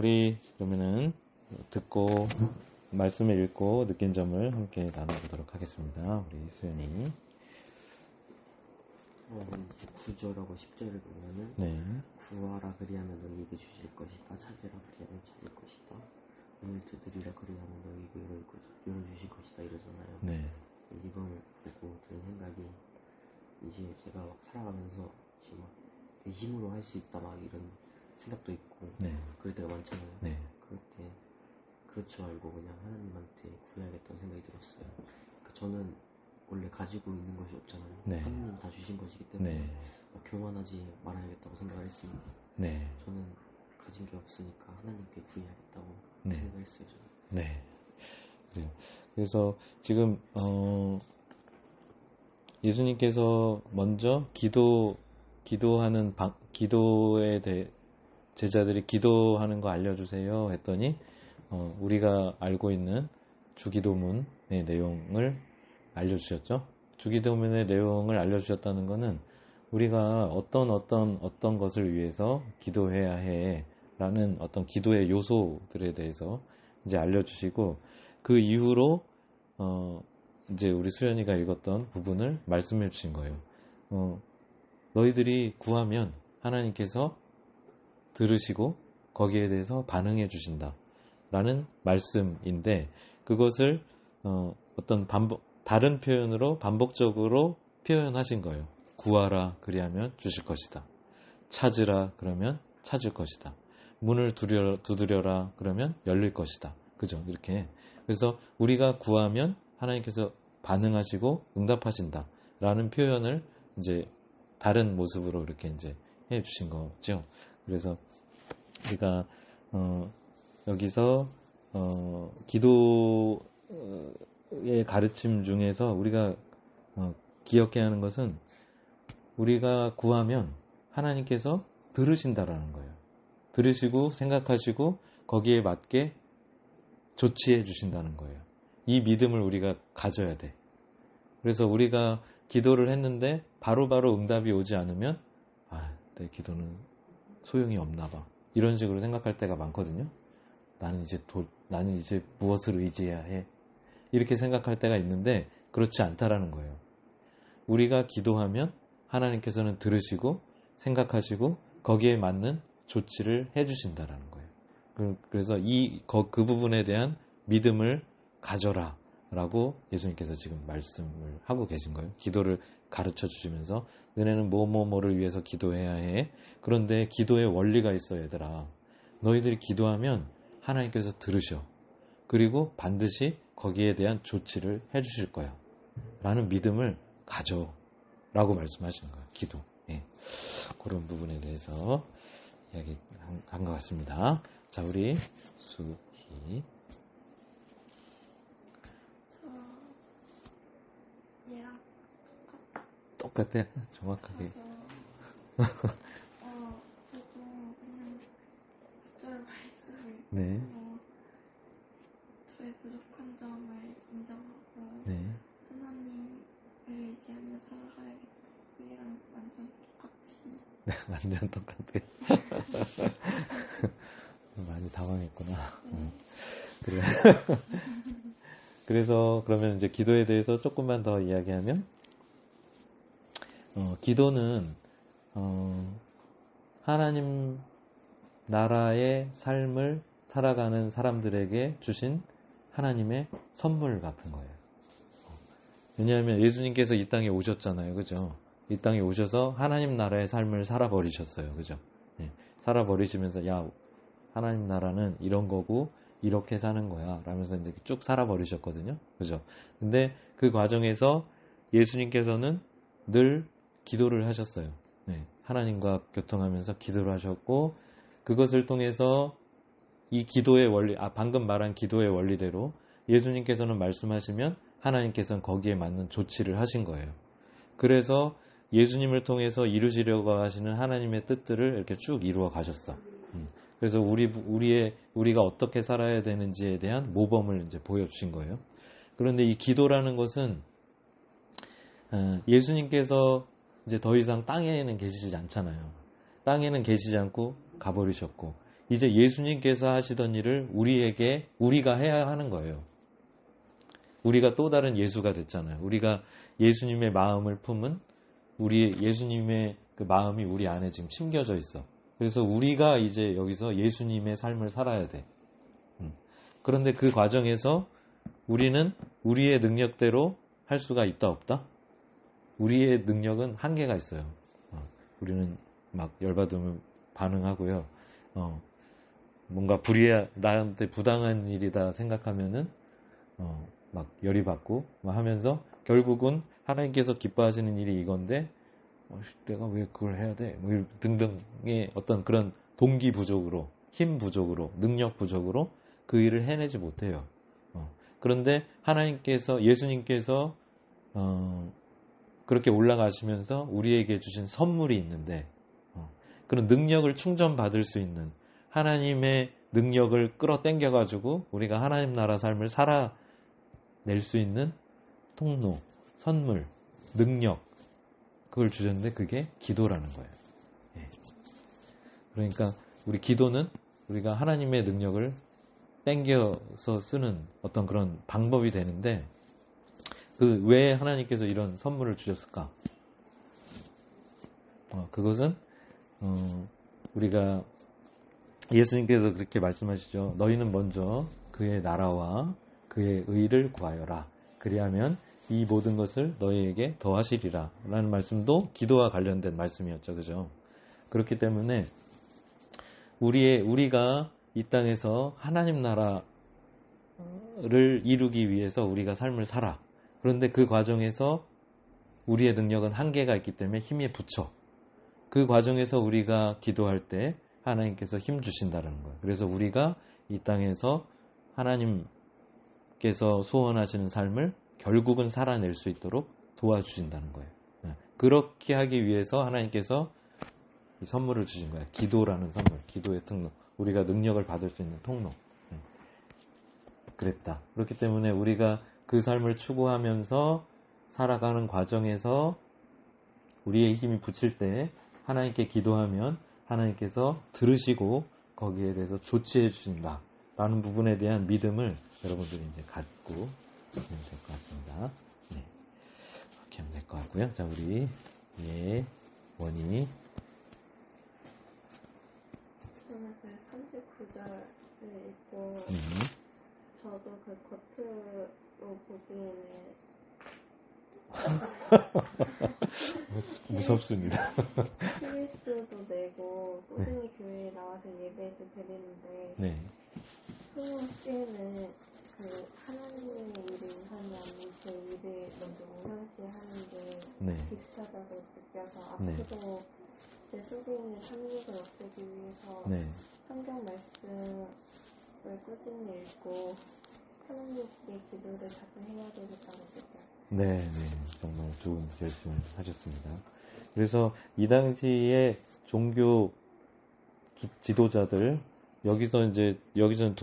우리 그러면은 듣고 말씀을 읽고 느낀 점을 함께 나눠보도록 하겠습니다. 우리 수연이. 9절하고 10절을 보면은 네. 구하라 그리하면 너희에게 주실 것이다. 찾으라 그리하면 찾을 것이다. 문을 두드리라 그리하면 너희에게 열어주실 것이다 이러잖아요. 네. 이걸 보고 든 생각이 이제 제가 막 살아가면서 지금 막 내 힘으로 할 수 있다 막 이런 생각도 있고 네. 그럴 때가 많잖아요. 네. 그럴 때 그렇지 말고 그냥 하나님한테 구해야겠다는 생각이 들었어요. 그러니까 저는 원래 가지고 있는 것이 없잖아요. 네. 하나님 다 주신 것이기 때문에 네. 교만하지 말아야겠다고 생각을 했습니다. 네. 저는 가진 게 없으니까 하나님께 구해야겠다고 네. 생각했어요. 저는. 네. 그래요. 그래서 지금 예수님께서 먼저 기도하는 기도에 대해 제자들이 기도하는 거 알려주세요 했더니 우리가 알고 있는 주기도문의 내용을 알려주셨죠. 주기도문의 내용을 알려주셨다는 것은 우리가 어떤 것을 위해서 기도해야 해라는 어떤 기도의 요소들에 대해서 이제 알려주시고 그 이후로 이제 우리 수연이가 읽었던 부분을 말씀해 주신 거예요. 너희들이 구하면 하나님께서 들으시고 거기에 대해서 반응해 주신다 라는 말씀인데 그것을 어떤 다른 표현으로 반복적으로 표현하신 거예요. 구하라 그리하면 주실 것이다. 찾으라 그러면 찾을 것이다. 문을 두드려라 그러면 열릴 것이다. 그죠? 이렇게. 그래서 우리가 구하면 하나님께서 반응하시고 응답하신다 라는 표현을 이제 다른 모습으로 이렇게 이제 해 주신 거죠. 그래서 우리가 여기서 기도의 가르침 중에서 우리가 기억해야 하는 것은 우리가 구하면 하나님께서 들으신다라는 거예요. 들으시고 생각하시고 거기에 맞게 조치해 주신다는 거예요. 이 믿음을 우리가 가져야 돼. 그래서 우리가 기도를 했는데 바로바로 응답이 오지 않으면 내 기도는 소용이 없나 봐. 이런 식으로 생각할 때가 많거든요. 나는 이제 무엇을 의지해야 해? 이렇게 생각할 때가 있는데 그렇지 않다라는 거예요. 우리가 기도하면 하나님께서는 들으시고 생각하시고 거기에 맞는 조치를 해주신다라는 거예요. 그래서 그 부분에 대한 믿음을 가져라 라고 예수님께서 지금 말씀을 하고 계신 거예요. 기도를 가르쳐 주시면서 너네는 뭐를 위해서 기도해야 해. 그런데 기도의 원리가 있어 얘들아. 너희들이 기도하면 하나님께서 들으셔. 그리고 반드시 거기에 대한 조치를 해주실 거야. 라는 믿음을 가져. 라고 말씀하시는 거예요. 기도. 예. 그런 부분에 대해서 이야기한 것 같습니다. 자, 우리 수희. 얘랑 똑같아. 정확하게. 저도 그냥 구절 말씀을 네. 저의 부족한 점을 인정하고 네. 하나님을 의지하며 살아가야겠다. 그이랑 완전 똑같이. 네, 완전 똑같아. 많이 당황했구나. 그래. 그래서 그러면 이제 기도에 대해서 조금만 더 이야기하면 기도는 하나님 나라의 삶을 살아가는 사람들에게 주신 하나님의 선물 같은 거예요. 왜냐하면 예수님께서 이 땅에 오셨잖아요. 그죠? 이 땅에 오셔서 하나님 나라의 삶을 살아버리셨어요. 그죠? 네. 살아버리시면서 하나님 나라는 이런 거고 이렇게 사는 거야 라면서 이제 쭉 살아버리셨거든요. 그죠? 근데 그 과정에서 예수님께서는 늘 기도를 하셨어요. 네. 하나님과 교통하면서 기도를 하셨고 그것을 통해서 이 기도의 원리, 방금 말한 기도의 원리대로 예수님께서는 말씀하시면 하나님께서는 거기에 맞는 조치를 하신 거예요. 그래서 예수님을 통해서 이루시려고 하시는 하나님의 뜻들을 이렇게 쭉 이루어 가셨어. 그래서 우리가 어떻게 살아야 되는지에 대한 모범을 이제 보여주신 거예요. 그런데 이 기도라는 것은 예수님께서 이제 더 이상 땅에는 계시지 않잖아요. 땅에는 계시지 않고 가버리셨고 이제 예수님께서 하시던 일을 우리가 해야 하는 거예요. 우리가 또 다른 예수가 됐잖아요. 우리가 예수님의 마음을 품은 예수님의 그 마음이 우리 안에 지금 심겨져 있어. 그래서 우리가 이제 여기서 예수님의 삶을 살아야 돼. 그런데 그 과정에서 우리는 우리의 능력대로 할 수가 있다 없다? 우리의 능력은 한계가 있어요. 우리는 막 열받으면 반응하고요. 뭔가 나한테 부당한 일이다 생각하면은 막 열이 받고 막 하면서 결국은 하나님께서 기뻐하시는 일이 이건데 내가 왜 그걸 해야 돼? 뭐 등등의 어떤 그런 동기 부족으로, 힘 부족으로, 능력 부족으로 그 일을 해내지 못해요. 그런데 예수님께서 그렇게 올라가시면서 우리에게 주신 선물이 있는데 그런 능력을 충전받을 수 있는 하나님의 능력을 끌어당겨가지고 우리가 하나님 나라 삶을 살아낼 수 있는 통로, 선물, 능력 그걸 주셨는데 그게 기도라는 거예요. 그러니까 우리 기도는 우리가 하나님의 능력을 땡겨서 쓰는 어떤 그런 방법이 되는데 왜 하나님께서 이런 선물을 주셨을까? 그것은 우리가 예수님께서 그렇게 말씀하시죠. 너희는 먼저 그의 나라와 그의 의를 구하여라. 그리하면 이 모든 것을 너희에게 더하시리라. 라는 말씀도 기도와 관련된 말씀이었죠. 그죠? 그렇기 때문에 우리가 이 땅에서 하나님 나라를 이루기 위해서 우리가 삶을 살아. 그런데 그 과정에서 우리의 능력은 한계가 있기 때문에 힘에 부쳐. 그 과정에서 우리가 기도할 때 하나님께서 힘 주신다는 거예요. 그래서 우리가 이 땅에서 하나님께서 소원하시는 삶을 결국은 살아낼 수 있도록 도와주신다는 거예요. 그렇게 하기 위해서 하나님께서 이 선물을 주신 거예요. 기도라는 선물, 기도의 통로. 우리가 능력을 받을 수 있는 통로. 그랬다. 그렇기 때문에 우리가 그 삶을 추구하면서 살아가는 과정에서 우리의 힘이 붙일 때 하나님께 기도하면 하나님께서 들으시고 거기에 대해서 조치해 주신다. 라는 부분에 대한 믿음을 여러분들이 이제 갖고 하면 될 것 같습니다. 네. 이렇게 하면 될 것 같고요. 자, 우리 원이 저는 그 39절을 읽고 저도 그 겉으로 보기에는 무섭습니다. 스위스도 내고 꾸준히 교회에 나와서 예배도 드리는데 네. 스위스는 그 하나님의 일을 하면 제 일을 먼저 우선시하는 게 네. 비슷하다고 느껴서 네. 앞으로 제 속에 있는 탐욕을 없애기 위해서 네. 성경 말씀을 꾸준히 읽고 하나님께 기도를 자주 해야 되겠다고 느껴요. 네, 정말 좋은 결심을 하셨습니다. 그래서 이 당시에 종교 지도자들, 여기서는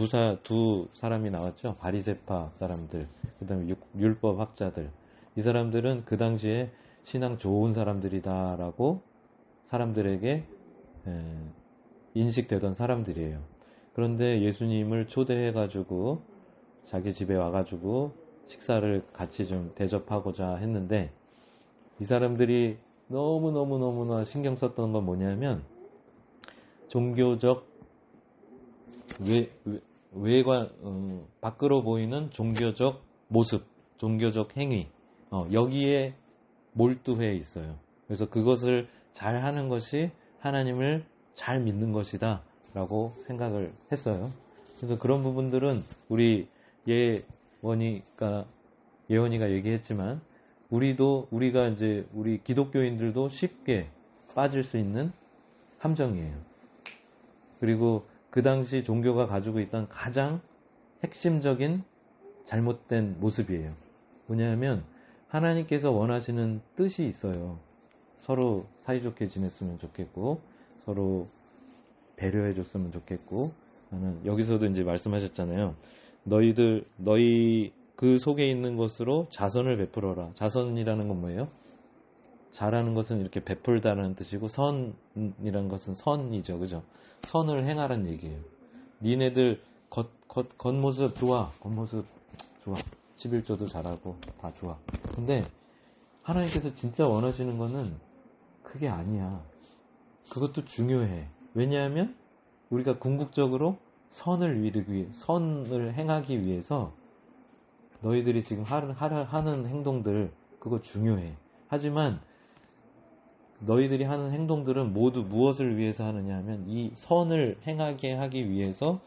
두 사람이 나왔죠. 바리새파 사람들, 그 다음에 율법 학자들. 이 사람들은 그 당시에 신앙 좋은 사람들이다라고 사람들에게 인식되던 사람들이에요. 그런데 예수님을 초대해가지고 자기 집에 와가지고 식사를 같이 좀 대접하고자 했는데 이 사람들이 너무나 신경 썼던 건 뭐냐면 종교적 밖으로 보이는 종교적 모습, 종교적 행위 여기에 몰두해 있어요. 그래서 그것을 잘 하는 것이 하나님을 잘 믿는 것이다 라고 생각을 했어요. 그래서 그런 부분들은 우리 예원이가 얘기했지만 우리가 이제 우리 기독교인들도 쉽게 빠질 수 있는 함정이에요. 그리고 그 당시 종교가 가지고 있던 가장 핵심적인 잘못된 모습이에요. 뭐냐면 하나님께서 원하시는 뜻이 있어요. 서로 사이좋게 지냈으면 좋겠고 서로 배려해 줬으면 좋겠고 여기서도 이제 말씀하셨잖아요. 너희 그 속에 있는 것으로 자선을 베풀어라. 자선이라는 건 뭐예요? 잘하는 것은 이렇게 베풀다라는 뜻이고 선이라는 것은 선이죠. 그죠? 선을 행하라는 얘기예요. 니네들 겉모습 좋아. 겉모습 좋아. 11조도 잘하고 다 좋아. 근데 하나님께서 진짜 원하시는 거는 그게 아니야. 그것도 중요해. 왜냐하면 우리가 궁극적으로 선을 행하기 위해서 너희들이 지금 하는 행동들 그거 중요해. 하지만 너희들이 하는 행동들은 모두 무엇을 위해서 하느냐 하면 이 선을 행하게 하기 위해서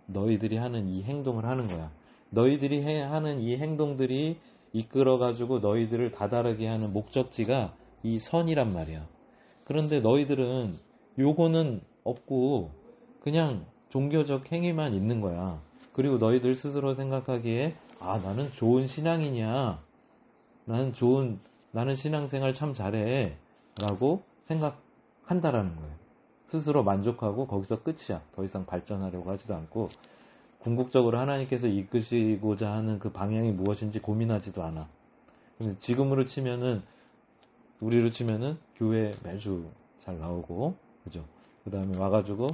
너희들이 하는 이 행동을 하는 거야. 너희들이 하는 이 행동들이 이끌어가지고 너희들을 다다르게 하는 목적지가 이 선이란 말이야. 그런데 너희들은 요거는 없고 그냥 종교적 행위만 있는 거야. 그리고 너희들 스스로 생각하기에 나는 좋은 신앙이냐, 나는 신앙생활 참 잘해 라고 생각한다라는 거예요. 스스로 만족하고 거기서 끝이야. 더 이상 발전하려고 하지도 않고 궁극적으로 하나님께서 이끄시고자 하는 그 방향이 무엇인지 고민하지도 않아. 지금으로 치면은 우리로 치면은 교회 매주 잘 나오고, 그죠? 그 다음에 와가지고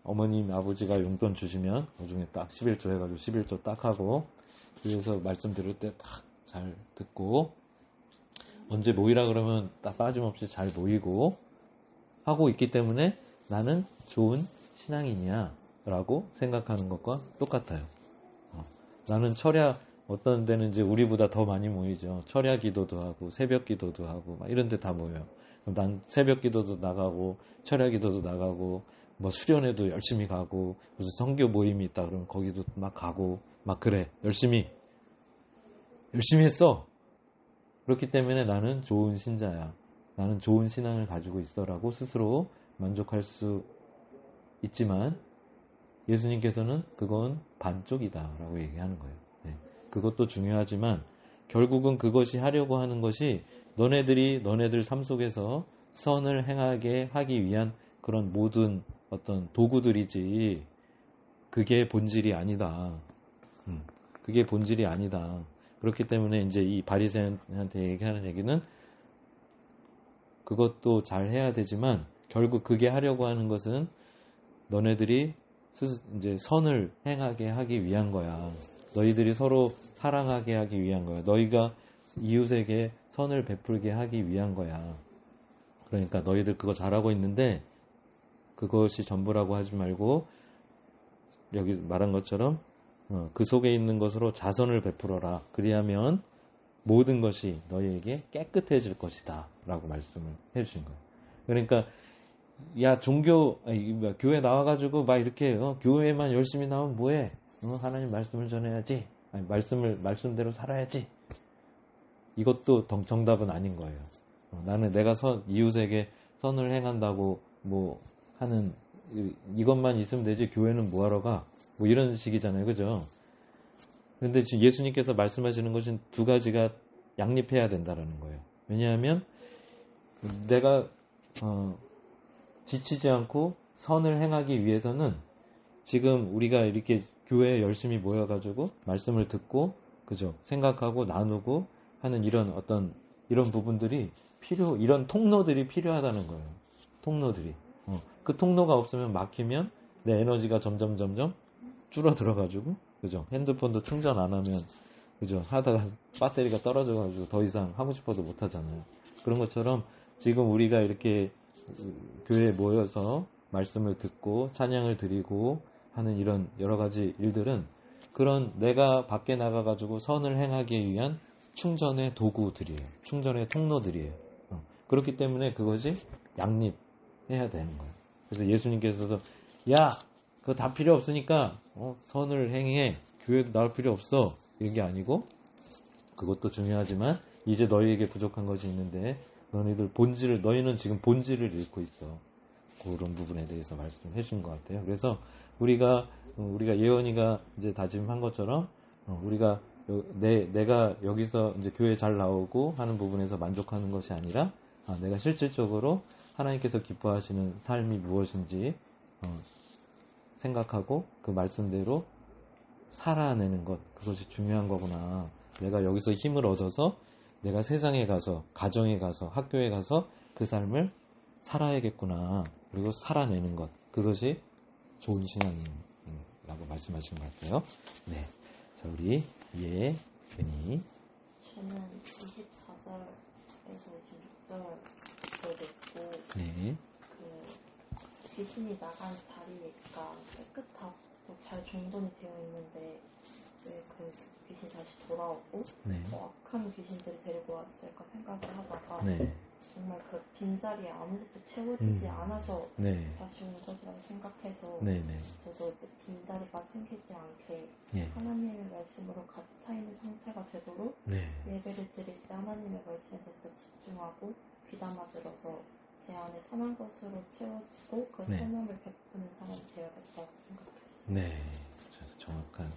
어머님 아버지가 용돈 주시면 그중에 딱 11조 해가지고 11조 딱 하고, 그래서 말씀 들을 때 딱 잘 듣고, 언제 모이라 그러면 딱 빠짐없이 잘 모이고 하고 있기 때문에 나는 좋은 신앙이냐 라고 생각하는 것과 똑같아요. 나는 철야, 어떤 데는 이제 우리보다 더 많이 모이죠. 철야 기도도 하고 새벽 기도도 하고 막 이런 데 다 모여요. 난 새벽 기도도 나가고 철야 기도도 나가고 뭐 수련회도 열심히 가고 무슨 선교 모임이 있다 그러면 거기도 막 가고 막 그래. 열심히 했어. 그렇기 때문에 나는 좋은 신자야. 나는 좋은 신앙을 가지고 있어라고 스스로 만족할 수 있지만 예수님께서는 그건 반쪽이다 라고 얘기하는 거예요. 네. 그것도 중요하지만 결국은 그것이 하려고 하는 것이 너네들 삶 속에서 선을 행하게 하기 위한 그런 모든 어떤 도구들이지 그게 본질이 아니다. 그게 본질이 아니다. 그렇기 때문에 이제 이 바리새인한테 얘기하는 얘기는 그것도 잘 해야 되지만 결국 그게 하려고 하는 것은 너네들이 이제 선을 행하게 하기 위한 거야. 너희들이 서로 사랑하게 하기 위한 거야. 너희가 이웃에게 선을 베풀게 하기 위한 거야. 그러니까 너희들 그거 잘하고 있는데 그것이 전부라고 하지 말고 여기 말한 것처럼 그 속에 있는 것으로 자선을 베풀어라. 그리하면 모든 것이 너희에게 깨끗해질 것이다 라고 말씀을 해주신 거예요. 그러니까 야 교회 나와가지고 막 이렇게 교회만 열심히 나오면 뭐해? 하나님 말씀을 전해야지. 아니, 말씀대로 살아야지. 이것도 정답은 아닌 거예요. 나는 내가 이웃에게 선을 행한다고 뭐 하는 이것만 있으면 되지 교회는 뭐하러 가? 뭐 이런 식이잖아요. 그죠? 그런데 지금 예수님께서 말씀하시는 것은 두 가지가 양립해야 된다는 거예요. 왜냐하면 내가 지치지 않고 선을 행하기 위해서는 지금 우리가 이렇게 교회에 열심히 모여가지고 말씀을 듣고 그죠? 생각하고 나누고 하는 이런 부분들이 이런 통로들이 필요하다는 거예요. 통로들이. 그 통로가 없으면 막히면 내 에너지가 점점 줄어들어가지고 그죠? 핸드폰도 충전 안 하면 그죠? 하다가 배터리가 떨어져가지고 더 이상 하고 싶어도 못 하잖아요. 그런 것처럼 지금 우리가 이렇게 교회에 모여서 말씀을 듣고 찬양을 드리고 하는 이런 여러 가지 일들은 그런 내가 밖에 나가가지고 선을 행하기 위한 충전의 도구들이에요. 충전의 통로들이에요. 그렇기 때문에 그것이 양립해야 되는 거예요. 그래서 예수님께서도 야 그거 다 필요 없으니까 선을 행해. 교회도 나올 필요 없어. 이런 게 아니고 그것도 중요하지만 이제 너희에게 부족한 것이 있는데 너희는 지금 본질을 잃고 있어. 그런 부분에 대해서 말씀해 준 것 같아요. 그래서 우리가 예언이가 이제 다짐한 것처럼 우리가 내가 여기서 이제 교회 잘 나오고 하는 부분에서 만족하는 것이 아니라 내가 실질적으로 하나님께서 기뻐하시는 삶이 무엇인지 생각하고 그 말씀대로 살아내는 것, 그것이 중요한 거구나. 내가 여기서 힘을 얻어서 내가 세상에 가서, 가정에 가서, 학교에 가서 그 삶을 살아야겠구나. 그리고 살아내는 것. 그것이 좋은 신앙이라고 말씀하신 것 같아요. 네. 자, 우리 예은이. 저는 24절에서 26절도 듣고, 네. 귀신이 나간 다리가 깨끗하고 잘 정돈이 되어 있는데 왜 그 귀신 다시 돌아오고 네. 악한 귀신들을 데리고 왔을까 생각을 하다가 네. 정말 그 빈자리에 아무것도 채워지지 않아서 네. 다시 온 것이라고 생각해서 네. 네. 저도 이제 빈자리가 생기지 않게 예. 하나님의 말씀으로 가득 차 있는 상태가 되도록 네. 예배를 드릴 때 하나님의 말씀에 더 집중하고 귀담아 들어서 제 안에 선한 것으로 채워지고 그 네. 선함을 베푸는 사람이 되어야겠다고 생각했어요. 네. 정확한.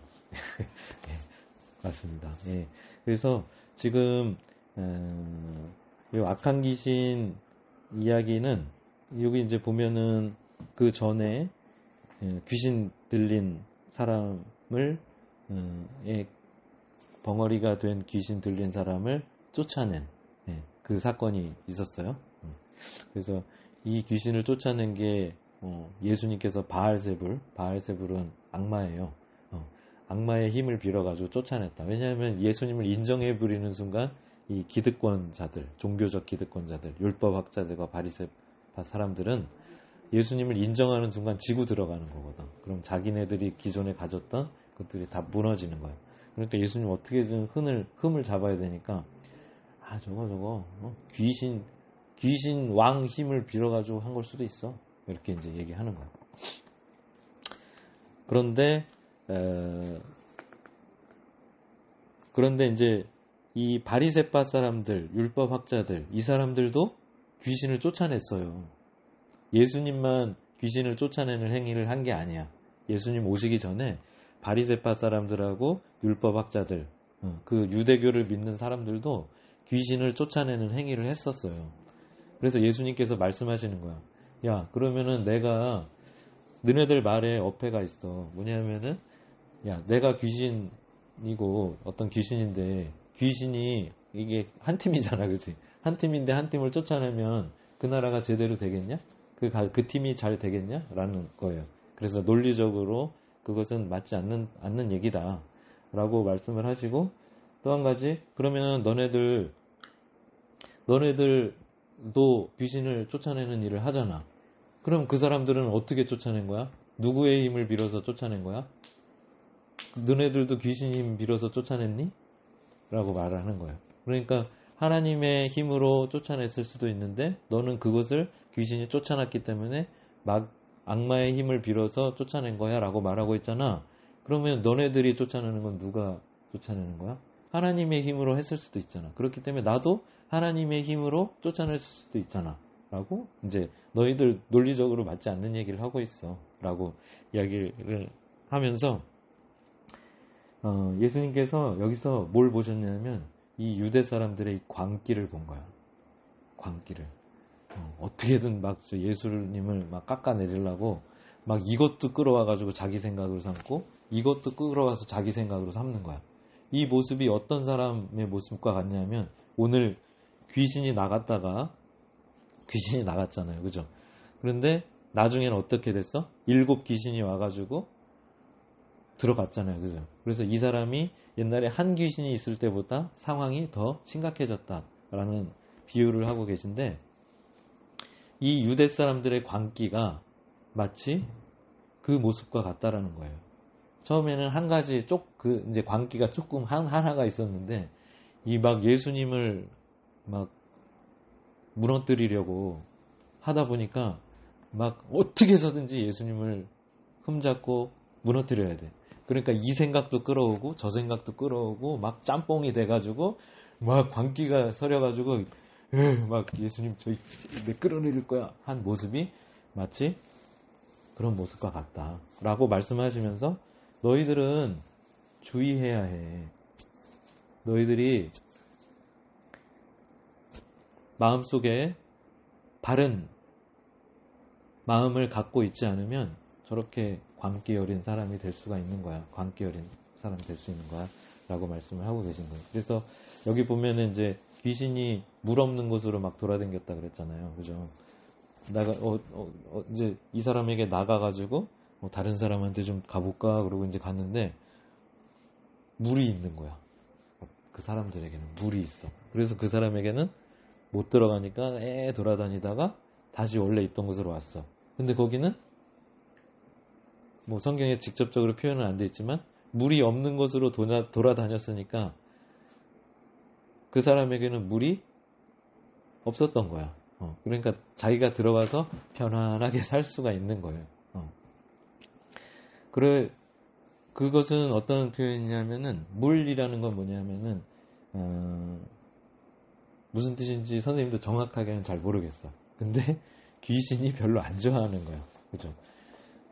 예. 맞습니다. 예. 그래서 지금, 이 악한 귀신 이야기는 여기 이제 보면은 그 전에 귀신 들린 사람을, 벙어리가 된 귀신 들린 사람을 쫓아낸 그 사건이 있었어요. 그래서 이 귀신을 쫓아낸 게 예수님께서 바알세불은 악마예요. 악마의 힘을 빌어가지고 쫓아냈다. 왜냐하면 예수님을 인정해 부리는 순간 이 기득권자들, 종교적 기득권자들, 율법학자들과 바리새파 사람들은 예수님을 인정하는 순간 지고 들어가는 거거든. 그럼 자기네들이 기존에 가졌던 것들이 다 무너지는 거예요. 그러니까 예수님 어떻게든 흠을 잡아야 되니까 저거 귀신 왕 힘을 빌어가지고 한 걸 수도 있어. 이렇게 이제 얘기하는 거야. 그런데 이제 이 바리새파 사람들, 율법학자들, 이 사람들도 귀신을 쫓아냈어요. 예수님만 귀신을 쫓아내는 행위를 한 게 아니야. 예수님 오시기 전에 바리새파 사람들하고 율법학자들, 그 유대교를 믿는 사람들도 귀신을 쫓아내는 행위를 했었어요. 그래서 예수님께서 말씀하시는 거야. 야, 그러면은 내가 너네들 말에 어폐가 있어. 뭐냐면은 야, 내가 귀신이고 어떤 귀신인데 귀신이 이게 한 팀이잖아, 그렇지? 한 팀인데 한 팀을 쫓아내면 그 나라가 제대로 되겠냐? 그 팀이 잘 되겠냐? 라는 거예요. 그래서 논리적으로 그것은 맞지 않는 얘기다. 라고 말씀을 하시고 또 한 가지, 그러면 너네들도 귀신을 쫓아내는 일을 하잖아. 그럼 그 사람들은 어떻게 쫓아낸 거야? 누구의 힘을 빌어서 쫓아낸 거야? 너네들도 귀신 힘 빌어서 쫓아냈니? 라고 말을 하는 거예요. 그러니까 하나님의 힘으로 쫓아냈을 수도 있는데 너는 그것을 귀신이 쫓아놨기 때문에 막 악마의 힘을 빌어서 쫓아낸 거야 라고 말하고 있잖아. 그러면 너네들이 쫓아내는 건 누가 쫓아내는 거야? 하나님의 힘으로 했을 수도 있잖아. 그렇기 때문에 나도 하나님의 힘으로 쫓아낼 수도 있잖아 라고 이제 너희들 논리적으로 맞지 않는 얘기를 하고 있어 라고 이야기를 하면서 예수님께서 여기서 뭘 보셨냐면 이 유대 사람들의 이 광기를 본 거야. 광기를. 어떻게든 막 예수님을 막 깎아내리려고 막 이것도 끌어와가지고 자기 생각으로 삼고 이것도 끌어와서 자기 생각으로 삼는 거야. 이 모습이 어떤 사람의 모습과 같냐면 오늘 귀신이 나갔잖아요. 그죠? 그런데 나중에는 어떻게 됐어? 7 귀신이 와가지고 들어갔잖아요. 그죠? 그래서 이 사람이 옛날에 한 귀신이 있을 때보다 상황이 더 심각해졌다라는 비유를 하고 계신데 이 유대 사람들의 광기가 마치 그 모습과 같다라는 거예요. 처음에는 한 가지 이제 광기가 조금 하나가 있었는데 이 막 예수님을 막 무너뜨리려고 하다 보니까 막 어떻게 해서든지 예수님을 흠잡고 무너뜨려야 돼. 그러니까 이 생각도 끌어오고 저 생각도 끌어오고 막 짬뽕이 돼가지고 막 광기가 서려가지고 막 예수님 저희 끌어내릴 거야 한 모습이 마치 그런 모습과 같다라고 말씀하시면서 너희들은 주의해야 해. 너희들이 마음속에 바른 마음을 갖고 있지 않으면 저렇게 광기 어린 사람이 될 수가 있는 거야. 광기 어린 사람이 될 수 있는 거야. 라고 말씀을 하고 계신 거예요. 그래서 여기 보면은 이제 귀신이 물 없는 곳으로 막 돌아다녔다 그랬잖아요. 그죠? 이제 이 사람에게 나가가지고 다른 사람한테 좀 가볼까 그러고 이제 갔는데 물이 있는 거야. 그 사람들에게는 물이 있어. 그래서 그 사람에게는 못 들어가니까 돌아다니다가 다시 원래 있던 곳으로 왔어. 근데 거기는 뭐 성경에 직접적으로 표현은 안 돼 있지만 물이 없는 곳으로 돌아다녔으니까 그 사람에게는 물이 없었던 거야. 그러니까 자기가 들어가서 편안하게 살 수가 있는 거예요. 그것은 어떤 표현이냐면은 물이라는 건 뭐냐면은 무슨 뜻인지 선생님도 정확하게는 잘 모르겠어. 근데 귀신이 별로 안 좋아하는 거야. 그죠?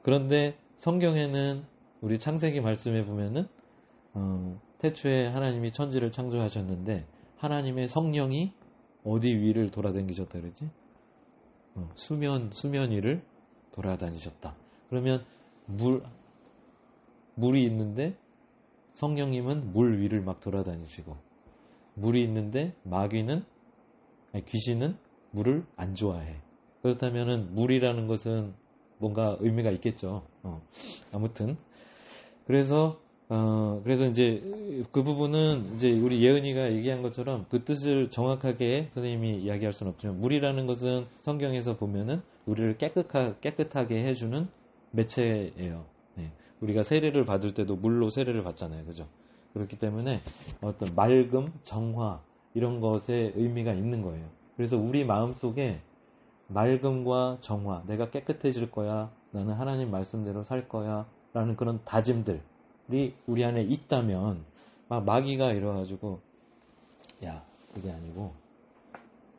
그런데 성경에는 우리 창세기 말씀에 보면은 태초에 하나님이 천지를 창조하셨는데 하나님의 성령이 어디 위를 돌아다니셨다 그러지? 수면 위를 돌아다니셨다. 그러면 물이 있는데 성령님은 물 위를 막 돌아다니시고 물이 있는데 귀신은 물을 안 좋아해. 그렇다면은 물이라는 것은 뭔가 의미가 있겠죠. 아무튼 그래서 이제 그 부분은 이제 우리 예은이가 얘기한 것처럼 그 뜻을 정확하게 선생님이 이야기할 수는 없지만 물이라는 것은 성경에서 보면은 우리를 깨끗하게 해주는 매체예요. 네. 우리가 세례를 받을 때도 물로 세례를 받잖아요. 그죠? 그렇기 때문에 어떤 맑음, 정화 이런 것에 의미가 있는 거예요. 그래서 우리 마음속에 맑음과 정화, 내가 깨끗해질 거야, 나는 하나님 말씀대로 살 거야 라는 그런 다짐들이 우리 안에 있다면 마귀가 이래가지고 야 그게 아니고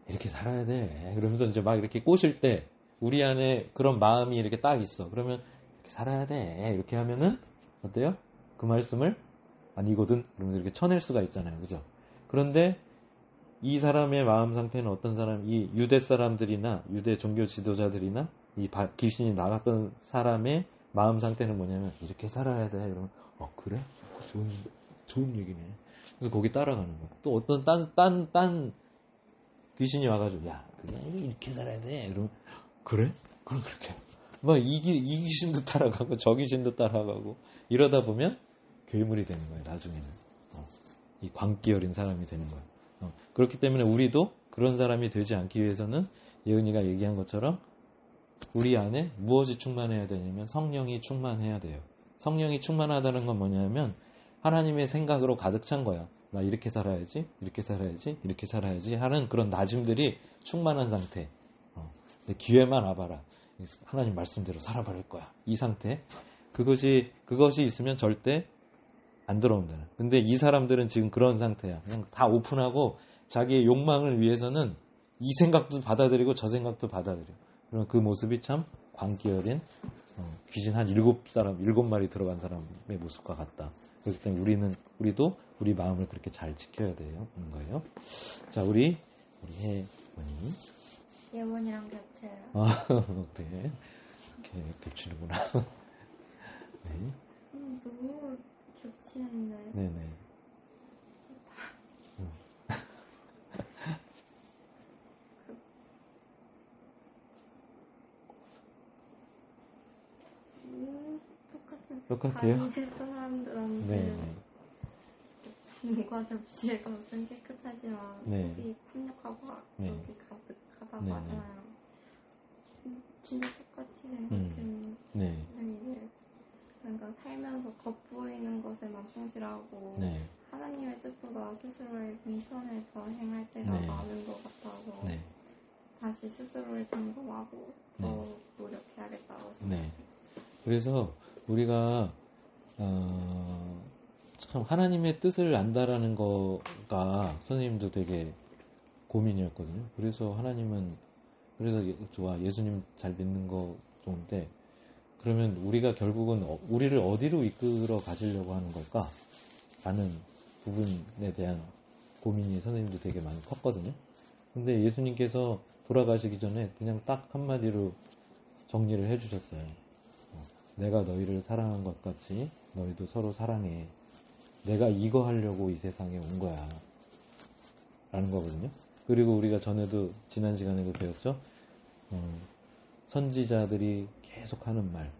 이렇게 살아야 돼 그러면서 이제 막 이렇게 꼬실 때 우리 안에 그런 마음이 이렇게 딱 있어. 그러면 이렇게 살아야 돼 이렇게 하면은 어때요? 그 말씀을 아니거든 그러면서 이렇게 쳐낼 수가 있잖아요. 그죠? 그런데 이 사람의 마음 상태는 어떤 사람, 이 유대 사람들이나 유대 종교 지도자들이나 이 귀신이 나갔던 사람의 마음 상태는 뭐냐면 이렇게 살아야 돼. 이러면 그래? 좋은 얘기네. 그래서 거기 따라가는 거야. 또 어떤 딴 귀신이 와가지고 야 그게 아니고 이렇게 살아야 돼. 이러면 그래? 그럼 그렇게. 막 이 귀신도 따라가고 저 귀신도 따라가고 이러다 보면 괴물이 되는 거예요. 나중에는 이 광기 어린 사람이 되는 거예요. 그렇기 때문에 우리도 그런 사람이 되지 않기 위해서는 예은이가 얘기한 것처럼 우리 안에 무엇이 충만해야 되냐면 성령이 충만해야 돼요. 성령이 충만하다는 건 뭐냐면 하나님의 생각으로 가득 찬 거야. 나 이렇게 살아야지, 이렇게 살아야지, 이렇게 살아야지 하는 그런 다짐들이 충만한 상태. 내 기회만 와봐라. 하나님 말씀대로 살아버릴 거야. 이 상태. 그것이 있으면 절대 안 들어온다는. 근데 이 사람들은 지금 그런 상태야. 그냥 다 오픈하고 자기의 욕망을 위해서는 이 생각도 받아들이고 저 생각도 받아들여. 그럼 그 모습이 참 광기 어린 귀신 한 7마리 들어간 사람의 모습과 같다. 그렇기 때문에 우리도 우리 마음을 그렇게 잘 지켜야 되는 거예요. 자, 우리 혜원이. 예원이랑 겹쳐요. 그래. 이렇게 겹치는구나. 네. 너무 겹치는데. 네네. 똑같아요? 밤새던 사람들한테 네. 잔과 접시에 겉은 깨끗하지만 네. 속이 탐욕하고 네. 여기 가득하다고 네. 하잖아요. 진짜 똑같이 생각했는데 네. 그러니까 살면서 겉보이는 것에만 충실하고 네. 하나님의 뜻보다 스스로의 미션을 더 행할 때가 네. 많은 것 같아서 네. 다시 스스로를 점검하고 더 노력해야겠다고 생각해요. 네. 그래서 우리가 참 하나님의 뜻을 안다라는 거가 선생님도 되게 고민이었거든요. 그래서 좋아 예수님 잘 믿는 거 좋은데 그러면 우리가 결국은 우리를 어디로 이끌어 가시려고 하는 걸까? 라는 부분에 대한 고민이 선생님도 되게 많이 컸거든요. 근데 예수님께서 돌아가시기 전에 그냥 딱 한마디로 정리를 해주셨어요. 내가 너희를 사랑한 것 같이 너희도 서로 사랑해. 내가 이거 하려고 이 세상에 온 거야. 라는 거거든요. 그리고 우리가 전에도, 지난 시간에도 배웠죠. 선지자들이 계속하는 말,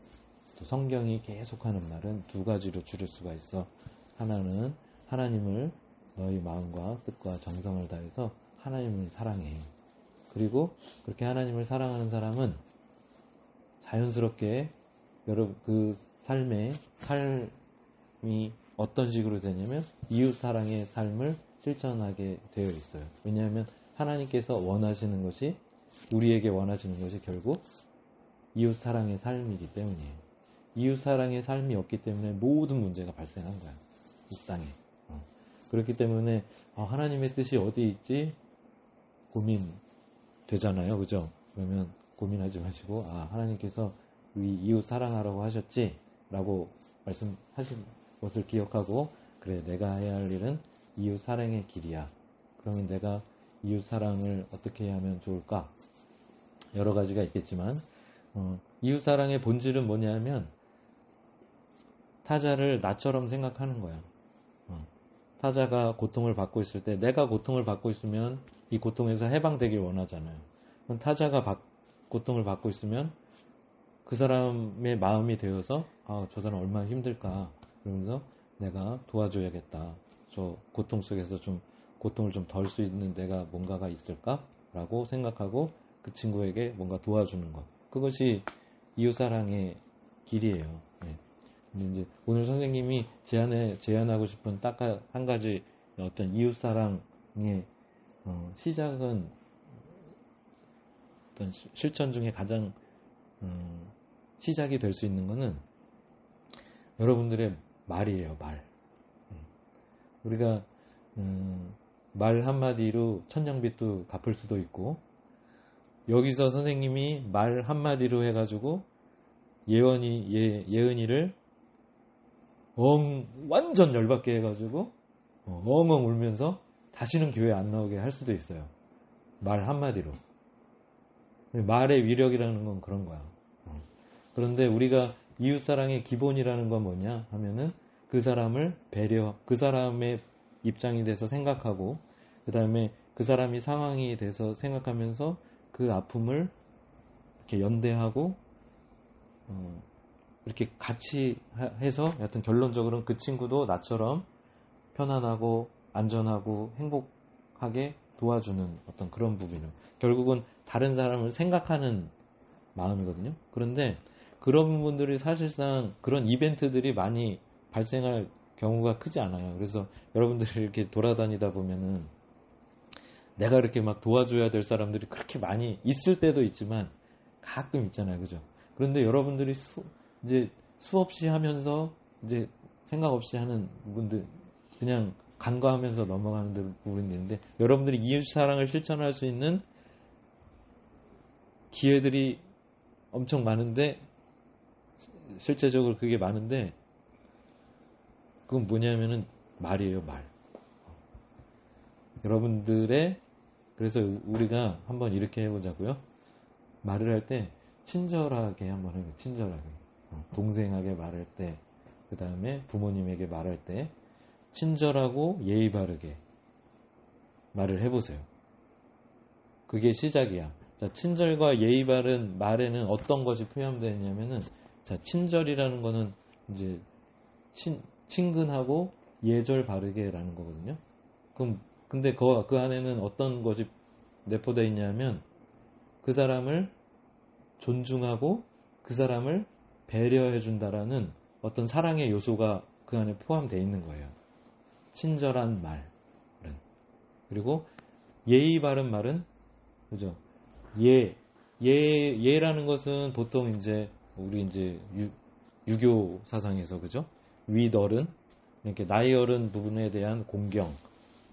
또 성경이 계속하는 말은 두 가지로 줄일 수가 있어. 하나는 하나님을 너희 마음과 뜻과 정성을 다해서 하나님을 사랑해. 그리고 그렇게 하나님을 사랑하는 사람은 자연스럽게 여러분 그 삶이 어떤 식으로 되냐면 이웃 사랑의 삶을 실천하게 되어 있어요. 왜냐하면 하나님께서 원하시는 것이, 우리에게 원하시는 것이 결국 이웃 사랑의 삶이기 때문이에요. 이웃 사랑의 삶이 없기 때문에 모든 문제가 발생한 거야, 이 땅에. 그렇기 때문에 하나님의 뜻이 어디 있지 고민되잖아요, 그죠? 그러면 고민하지 마시고 하나님께서 우리 이웃 사랑하라고 하셨지 라고 말씀하신 것을 기억하고, 그래, 내가 해야 할 일은 이웃 사랑의 길이야. 그러면 내가 이웃 사랑을 어떻게 하면 좋을까? 여러 가지가 있겠지만 이웃 사랑의 본질은 뭐냐면 타자를 나처럼 생각하는 거야. 타자가 고통을 받고 있을 때, 내가 고통을 받고 있으면 이 고통에서 해방되길 원하잖아요. 그럼 타자가 고통을 받고 있으면 그 사람의 마음이 되어서 저 사람 얼마나 힘들까, 그러면서 내가 도와줘야겠다. 저 고통 속에서 좀 고통을 좀 덜 수 있는 내가 뭔가가 있을까? 라고 생각하고 그 친구에게 뭔가 도와주는 것. 그것이 이웃사랑의 길이에요. 네. 근데 이제 오늘 선생님이 제안하고 싶은 딱 한 가지 어떤 이웃사랑의 시작은, 어떤 실천 중에 가장 시작이 될 수 있는 거는 여러분들의 말이에요, 말. 우리가 말 한마디로 천냥빚도 갚을 수도 있고, 여기서 선생님이 말 한마디로 해가지고 예은이를 완전 열받게 해가지고 엉엉 울면서 다시는 교회 안 나오게 할 수도 있어요. 말 한마디로. 말의 위력이라는 건 그런 거야. 그런데 우리가 이웃사랑의 기본이라는 건 뭐냐 하면은 그 사람을 그 사람의 입장이 돼서 생각하고, 그 다음에 그 사람이 상황이 돼서 생각하면서 그 아픔을 이렇게 연대하고, 이렇게 같이 해서 여튼 결론적으로는 그 친구도 나처럼 편안하고 안전하고 행복하게 도와주는 어떤 그런 부분이에요. 결국은 다른 사람을 생각하는 마음이거든요. 그런데 그런 부분들이 사실상 그런 이벤트들이 많이 발생할 경우가 크지 않아요. 그래서 여러분들이 이렇게 돌아다니다 보면은 내가 이렇게 막 도와줘야 될 사람들이 그렇게 많이 있을 때도 있지만 가끔 있잖아요. 그죠? 그런데 여러분들이 이제 수없이 하면서 이제 생각 없이 하는 분들, 그냥 간과하면서 넘어가는 부분이 있는데, 여러분들이 이웃사랑을 실천할 수 있는 기회들이 엄청 많은데, 실제적으로 그게 많은데, 그건 뭐냐면은 말이에요, 말. 여러분들의, 그래서 우리가 한번 이렇게 해보자고요. 말을 할 때 친절하게 한번 해요. 친절하게. 동생에게 말할 때, 그 다음에 부모님에게 말할 때 친절하고 예의 바르게 말을 해보세요. 그게 시작이야. 자, 친절과 예의 바른 말에는 어떤 것이 표현되냐면은, 자, 친절이라는 거는 이제 친근하고 예절 바르게라는 거거든요. 그럼 근데 그 안에는 어떤 것이 내포되어 있냐면, 그 사람을 존중하고 그 사람을 배려해 준다라는 어떤 사랑의 요소가 그 안에 포함되어 있는 거예요. 친절한 말은. 그리고 예의 바른 말은, 그죠? 예라는 것은 보통 이제 우리 이제 유교 사상에서, 그죠? 윗어른, 이렇게 나이 어른 부분에 대한 공경,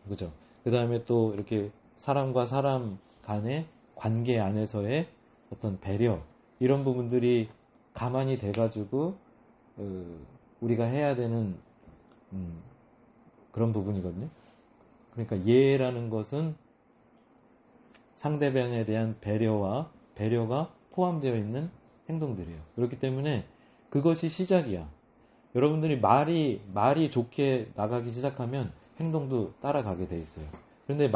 그죠? 그 다음에 또 이렇게 사람과 사람 간의 관계 안에서의 어떤 배려, 이런 부분들이 가만히 돼가지고 우리가 해야 되는 그런 부분이거든요. 그러니까 예라는 것은 상대방에 대한 배려가 포함되어 있는 행동들이에요. 그렇기 때문에 그것이 시작이야. 여러분들이 말이 좋게 나가기 시작하면 행동도 따라가게 돼 있어요. 그런데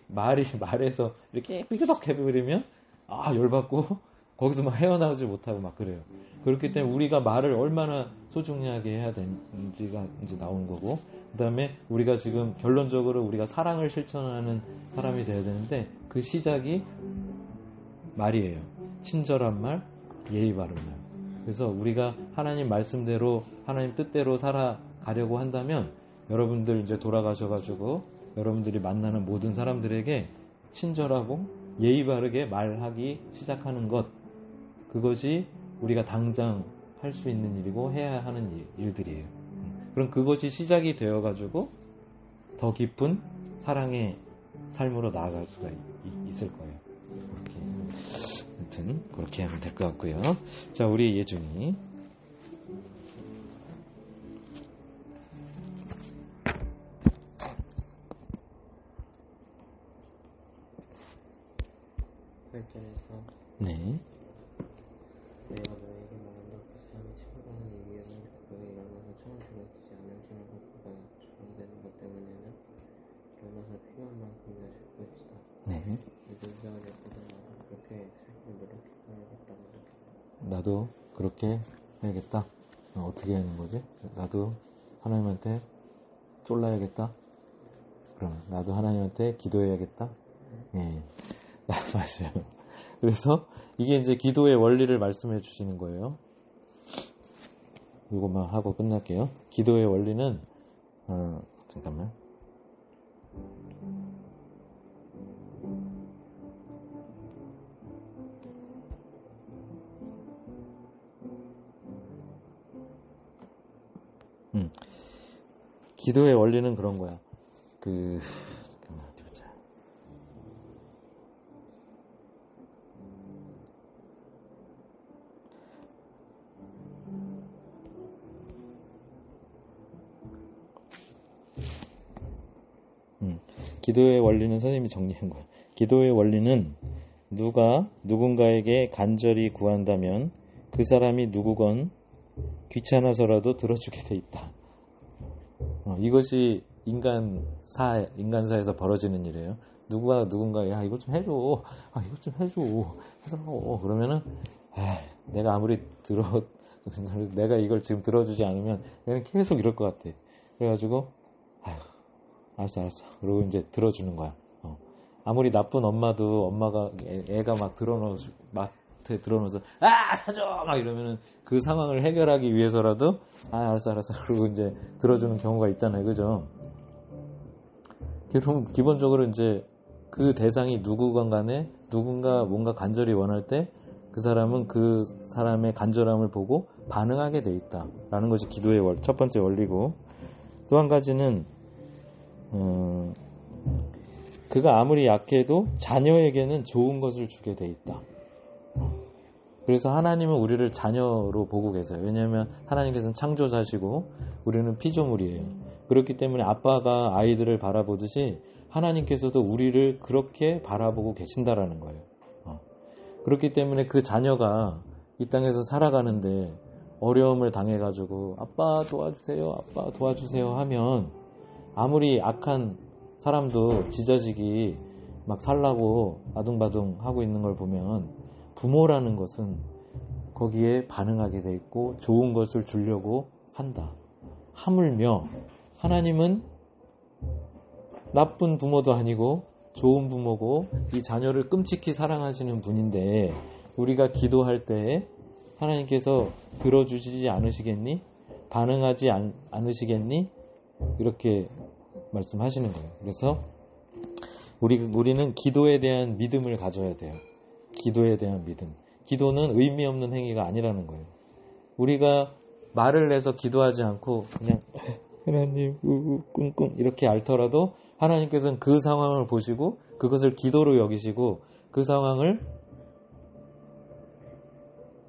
말에서 이렇게 삐그덕 해버리면 열받고 거기서 막 헤어나오지 못하고 막 그래요. 그렇기 때문에 우리가 말을 얼마나 소중하게 해야 되는지가 이제 나온 거고, 그 다음에 우리가 지금 결론적으로 우리가 사랑을 실천하는 사람이 돼야 되는데 그 시작이 말이에요. 친절한 말, 예의 바른 말. 그래서 우리가 하나님 말씀대로 하나님 뜻대로 살아가려고 한다면 여러분들 이제 돌아가셔가지고 여러분들이 만나는 모든 사람들에게 친절하고 예의 바르게 말하기 시작하는 것, 그것이 우리가 당장 할 수 있는 일이고 해야 하는 일들이에요. 그럼 그것이 시작이 되어가지고 더 깊은 사랑의 삶으로 나아갈 수가 있을 거예요. 아무튼 그렇게 하면 될 것 같고요. 자, 우리 예준이. 발전해서 네. 내가 너에게 말한다. 그 사람이 치부하는 이유는 그가 일어나서 처음 들어지지 않을지는 그가 정되는 것 때문에는 일어나서 필요한 만큼 내줄 것이다. 네. 늦은 시간에 보다 나도 그렇게 살기 노력해야겠다고 생각했다. 나도 그렇게 해야겠다. 어떻게 하는 거지? 나도 하나님한테 쫄라야겠다. 그럼 나도 하나님한테 기도해야겠다. 예, 맞아요. 그래서 이게 이제 기도의 원리를 말씀해 주시는 거예요. 이것만 하고 끝날게요. 기도의 원리는 잠깐만. 기도의 원리는 그런 거야. 잠깐만 어디 보자. 기도의 원리는 선생님이 정리한 거야. 기도의 원리는 누군가에게 간절히 구한다면 그 사람이 누구건 귀찮아서라도 들어주게 돼 있다. 이것이 인간사에서 벌어지는 일이에요. 누군가 야 이것 좀 해줘, 이것 좀 해줘 해서 그러면은 내가 아무리 내가 이걸 지금 들어주지 않으면 얘는 계속 이럴 것 같아. 그래가지고 알았어 그러고 이제 들어주는 거야. 아무리 나쁜 엄마도 엄마가 애가 막 마트에 들어놓아서 사줘 막 이러면은 그 상황을 해결하기 위해서라도 알았어 그러고 이제 들어주는 경우가 있잖아요. 그죠? 그럼 기본적으로 이제 그 대상이 누구건 간에 누군가 뭔가 간절히 원할 때 그 사람은 그 사람의 간절함을 보고 반응하게 돼 있다라는 것이 기도의 첫 번째 원리고, 또 한 가지는 그가 아무리 약해도 자녀에게는 좋은 것을 주게 돼 있다. 그래서 하나님은 우리를 자녀로 보고 계세요. 왜냐하면 하나님께서는 창조자시고 우리는 피조물이에요. 그렇기 때문에 아빠가 아이들을 바라보듯이 하나님께서도 우리를 그렇게 바라보고 계신다라는 거예요. 그렇기 때문에 그 자녀가 이 땅에서 살아가는데 어려움을 당해가지고 아빠 도와주세요 하면 아무리 악한 사람도 지저지기 막 살라고 아둥바둥 하고 있는 걸 보면 부모라는 것은 거기에 반응하게 돼 있고 좋은 것을 주려고 한다. 하물며 하나님은 나쁜 부모도 아니고 좋은 부모고 이 자녀를 끔찍히 사랑하시는 분인데 우리가 기도할 때 하나님께서 들어주시지 않으시겠니? 반응하지 않으시겠니? 이렇게 말씀하시는 거예요. 그래서 우리는 기도에 대한 믿음을 가져야 돼요. 기도에 대한 믿음. 기도는 의미 없는 행위가 아니라는 거예요. 우리가 말을 내서 기도하지 않고 그냥 하나님 꿍꿍 이렇게 앓더라도 하나님께서는 그 상황을 보시고 그것을 기도로 여기시고 그 상황을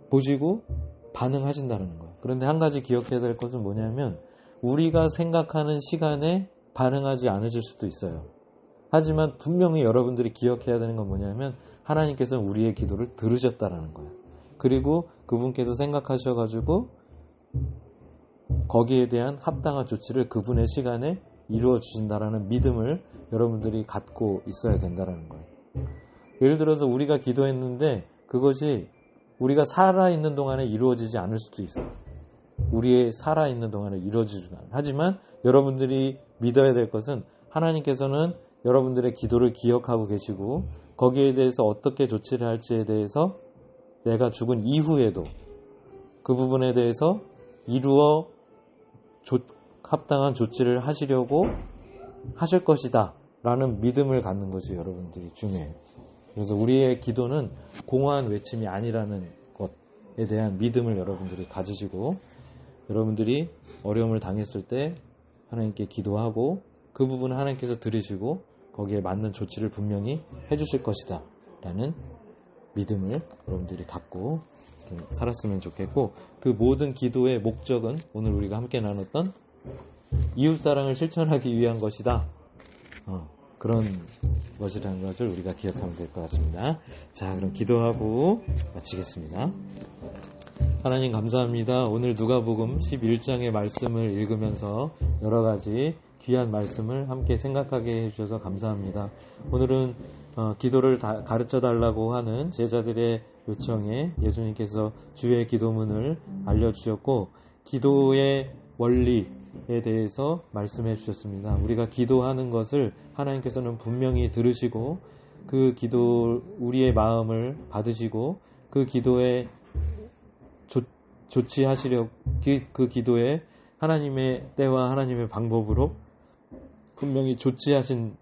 보시고 반응하신다는 거예요. 그런데 한 가지 기억해야 될 것은 뭐냐면 우리가 생각하는 시간에 반응하지 않으실 수도 있어요. 하지만 분명히 여러분들이 기억해야 되는 건 뭐냐면 하나님께서는 우리의 기도를 들으셨다라는 거예요. 그리고 그분께서 생각하셔가지고 거기에 대한 합당한 조치를 그분의 시간에 이루어 주신다라는 믿음을 여러분들이 갖고 있어야 된다는 거예요. 예를 들어서 우리가 기도했는데 그것이 우리가 살아있는 동안에 이루어지지 않을 수도 있어요. 우리의 살아있는 동안에 이루어지지 않아요. 하지만 여러분들이 믿어야 될 것은 하나님께서는 여러분들의 기도를 기억하고 계시고 거기에 대해서 어떻게 조치를 할지에 대해서 내가 죽은 이후에도 그 부분에 대해서 이루어 합당한 조치를 하시려고 하실 것이다 라는 믿음을 갖는 것이 여러분들이 중요해요. 그래서 우리의 기도는 공허한 외침이 아니라는 것에 대한 믿음을 여러분들이 가지시고 여러분들이 어려움을 당했을 때 하나님께 기도하고 그 부분을 하나님께서 들으시고 거기에 맞는 조치를 분명히 해주실 것이다 라는 믿음을 여러분들이 갖고 살았으면 좋겠고 그 모든 기도의 목적은 오늘 우리가 함께 나눴던 이웃사랑을 실천하기 위한 것이다. 그런 것이라는 것을 우리가 기억하면 될 것 같습니다. 자, 그럼 기도하고 마치겠습니다. 하나님 감사합니다. 오늘 누가복음 11장의 말씀을 읽으면서 여러 가지 귀한 말씀을 함께 생각하게 해주셔서 감사합니다. 오늘은 기도를 가르쳐달라고 하는 제자들의 요청에 예수님께서 주의 기도문을 알려주셨고 기도의 원리에 대해서 말씀해 주셨습니다. 우리가 기도하는 것을 하나님께서는 분명히 들으시고 그 기도 우리의 마음을 받으시고 그 기도에 조치하시려 그 기도에 하나님의 때와 하나님의 방법으로 분명히 조치하신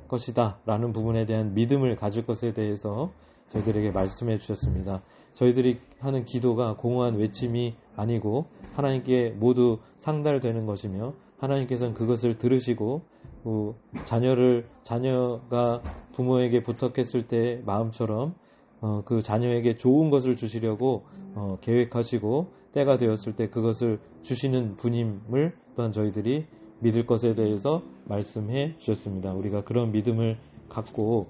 것이다 라는 부분에 대한 믿음을 가질 것에 대해서 저희들에게 말씀해 주셨습니다. 저희들이 하는 기도가 공허한 외침이 아니고 하나님께 모두 상달되는 것이며 하나님께서는 그것을 들으시고 자녀가 부모에게 부탁했을 때 마음처럼 그 자녀에게 좋은 것을 주시려고 계획하시고 때가 되었을 때 그것을 주시는 분임을 또한 저희들이 믿을 것에 대해서 말씀해 주셨습니다. 우리가 그런 믿음을 갖고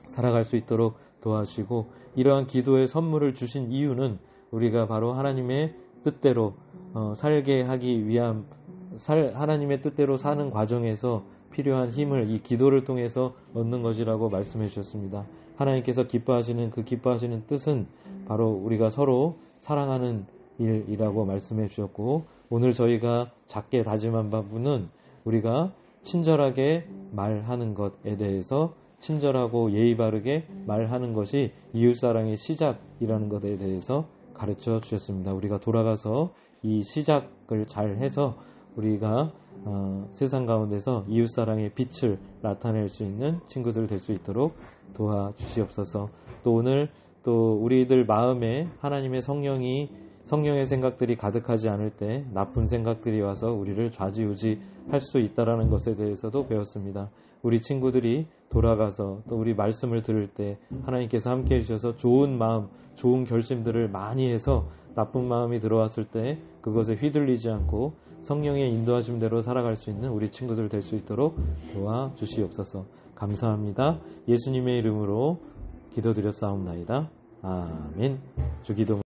살아갈 수 있도록 도와주시고 이러한 기도의 선물을 주신 이유는 우리가 바로 하나님의 뜻대로 살게 하기 위함 하나님의 뜻대로 사는 과정에서 필요한 힘을 이 기도를 통해서 얻는 것이라고 말씀해 주셨습니다. 하나님께서 기뻐하시는 그 기뻐하시는 뜻은 바로 우리가 서로 사랑하는 일이라고 말씀해 주셨고 오늘 저희가 작게 다짐한 바는 우리가 친절하게 말하는 것에 대해서 친절하고 예의 바르게 말하는 것이 이웃사랑의 시작이라는 것에 대해서 가르쳐 주셨습니다. 우리가 돌아가서 이 시작을 잘 해서 우리가 세상 가운데서 이웃사랑의 빛을 나타낼 수 있는 친구들 될 수 있도록 도와주시옵소서. 또 오늘 또 우리들 마음에 하나님의 성령의 생각들이 가득하지 않을 때 나쁜 생각들이 와서 우리를 좌지우지할 수 있다는 것에 대해서도 배웠습니다. 우리 친구들이 돌아가서 또 우리 말씀을 들을 때 하나님께서 함께 해주셔서 좋은 마음, 좋은 결심들을 많이 해서 나쁜 마음이 들어왔을 때 그것에 휘둘리지 않고 성령의 인도하심대로 살아갈 수 있는 우리 친구들 될 수 있도록 도와주시옵소서. 감사합니다. 예수님의 이름으로 기도드렸사옵나이다. 아멘. 주기도